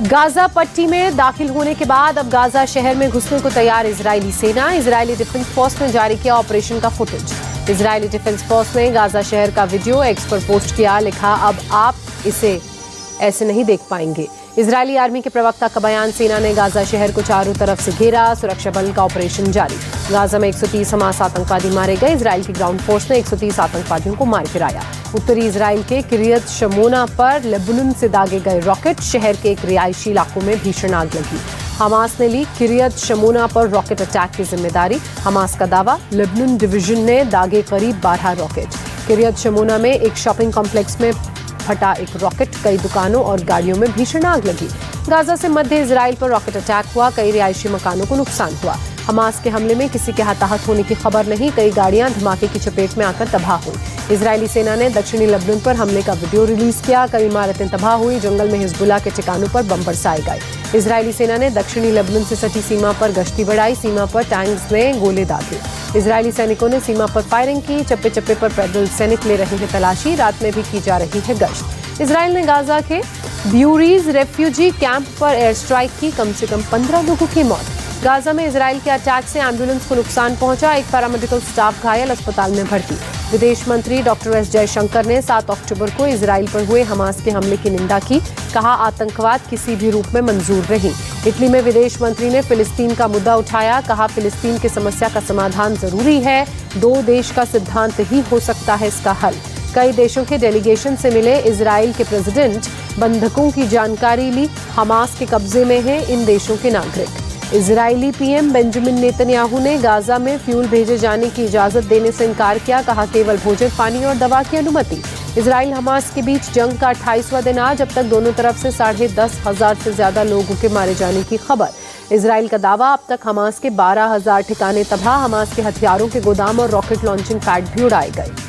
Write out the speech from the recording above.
Gaza पट्टी में दाखिल होने के बाद अब गाजा शहर में घुसने को तैयार इजरायली सेना। इजरायली डिफेंस फोर्स ने जारी किया ऑपरेशन का फुटेज। इजरायली डिफेंस फोर्स ने गाजा शहर का वीडियो एक्स पर पोस्ट किया, लिखा अब आप इसे ऐसे नहीं देख पाएंगे। इजरायली आर्मी के प्रवक्ता का बयान, सेना ने गाजा शहर को चारों तरफ से घेरा, सुरक्षा बल का ऑपरेशन जारी। गाजा में 130 हमास आतंकवादी मारे गए। इजराइल की ग्राउंड फोर्स ने 130 आतंकवादियों को मार गिराया। उत्तरी इजराइल के किरियत शमोना पर लेबनान से दागे गए रॉकेट। शहर के एक रिहायशी इलाकों में भीषण आग लगी। हमास ने ली किरियत शमोना पर रॉकेट अटैक की जिम्मेदारी। हमास का दावा, लेबनान डिवीजन ने दागे करीब 12 रॉकेट। किरियत शमोना में एक शॉपिंग कॉम्प्लेक्स में फटा एक रॉकेट, कई दुकानों और गाड़ियों में भीषण आग लगी। गाजा से मध्य इजराइल पर रॉकेट अटैक हुआ, कई रिहायशी मकानों को नुकसान हुआ। हमास के हमले में किसी के हताहत होने की खबर नहीं, कई गाड़ियां धमाके की चपेट में आकर तबाह हुई। इजरायली सेना ने दक्षिणी लेबनान पर हमले का वीडियो रिलीज किया, कई इमारतें तबाह हुई, जंगल में हिजबुल्लाह के ठिकानों पर बम बरसाए गए। इजरायली सेना ने दक्षिणी लेबनान से सटी सीमा पर गश्ती बढ़ाई, सीमा पर टैंक्स ने गोले दागे। इजरायली सैनिकों ने सीमा पर फायरिंग की, चप्पे चप्पे पर पैदल सैनिक ले रहे हैं तलाशी, रात में भी की जा रही है गश्त। इजराइल ने गाजा के ब्यूरीज रेफ्यूजी कैंप पर एयर स्ट्राइक की, कम से कम 15 लोगों की मौत। गाजा में इजराइल के अटैक से एम्बुलेंस को नुकसान पहुंचा, एक पैरामेडिकल स्टाफ घायल, अस्पताल में भर्ती। विदेश मंत्री डॉक्टर एस जयशंकर ने 7 अक्टूबर को इजराइल पर हुए हमास के हमले की निंदा की, कहा आतंकवाद किसी भी रूप में मंजूर नहीं। इटली में विदेश मंत्री ने फिलिस्तीन का मुद्दा उठाया, कहा फिलिस्तीन की समस्या का समाधान जरूरी है, 2 देश का सिद्धांत ही हो सकता है इसका हल। कई देशों के डेलीगेशन से मिले इजराइल के प्रेसिडेंट, बंधकों की जानकारी ली, हमास के कब्जे में हैं इन देशों के नागरिक। इजरायली पीएम बेंजामिन नेतन्याहू ने गाजा में फ्यूल भेजे जाने की इजाजत देने से इनकार किया, कहा केवल भोजन, पानी और दवा की अनुमति। इजराइल हमास के बीच जंग का 28वां दिन आज, अब तक दोनों तरफ से 10,500 से ज्यादा लोगों के मारे जाने की खबर। इजराइल का दावा, अब तक हमास के 12,000 ठिकाने तबाह, हमास के हथियारों के गोदाम और रॉकेट लॉन्चिंग पैड भी उड़ाए गए।